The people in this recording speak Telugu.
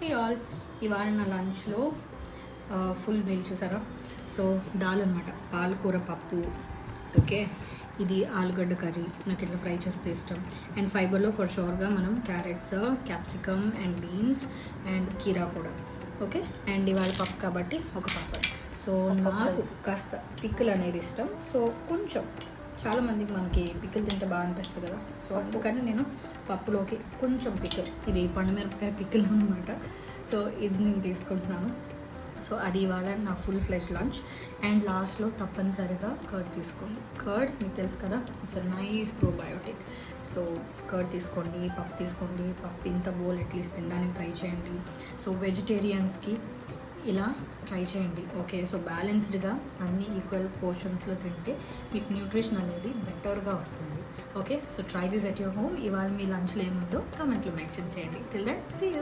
హే ఆల్, ఇవాళ నా లంచ్లో ఫుల్ మీల్ చూసారా. సో దాల్ అనమాట, పాలకూర పప్పు. ఓకే, ఇది ఆలుగడ్డ కర్రీ, నాకు ఇట్లా ఫ్రై చేస్తే ఇష్టం. అండ్ ఫైబర్లో ఫర్ షూర్గా మనం carrots, capsicum and beans and కీరా కూడా. ఓకే, అండ్ ఇవాళ పప్పు కాబట్టి ఒక పప్పు. సో నాకు కాస్త పిక్కల్ అనేది ఇష్టం. సో కొంచెం చాలామందికి మనకి పిక్కలు తింటే బాగా అనిపిస్తుంది కదా. సో అందుకని నేను పప్పులోకి కొంచెం పిక్కల్, ఇది పండుమిరపకాయ పిక్కలు అనమాట. సో ఇది నేను తీసుకుంటున్నాను. సో అది ఇవాళ నా ఫుల్ ఫ్లెష్ లంచ్. అండ్ లాస్ట్లో తప్పనిసరిగా కర్డ్ తీసుకోండి. కర్డ్ మీకు తెలుసు కదా, it's a nice probiotic. So curd తీసుకోండి, పప్పు తీసుకోండి. పప్పు ఇంత బోల్ అట్లీస్ట్ తినడానికి ట్రై చేయండి. సో వెజిటేరియన్స్కి ఇలా ట్రై చేయండి. ఓకే, సో బ్యాలెన్స్డ్గా అన్ని ఈక్వల్ పోర్షన్స్లో తింటే మీకు న్యూట్రిషన్ అనేది బెటర్గా వస్తుంది. Okay, so try this at your home. ఇవాళ మీ లంచ్లో ఏముందో కమెంట్లో మెన్షన్ చేయండి. Till that see you.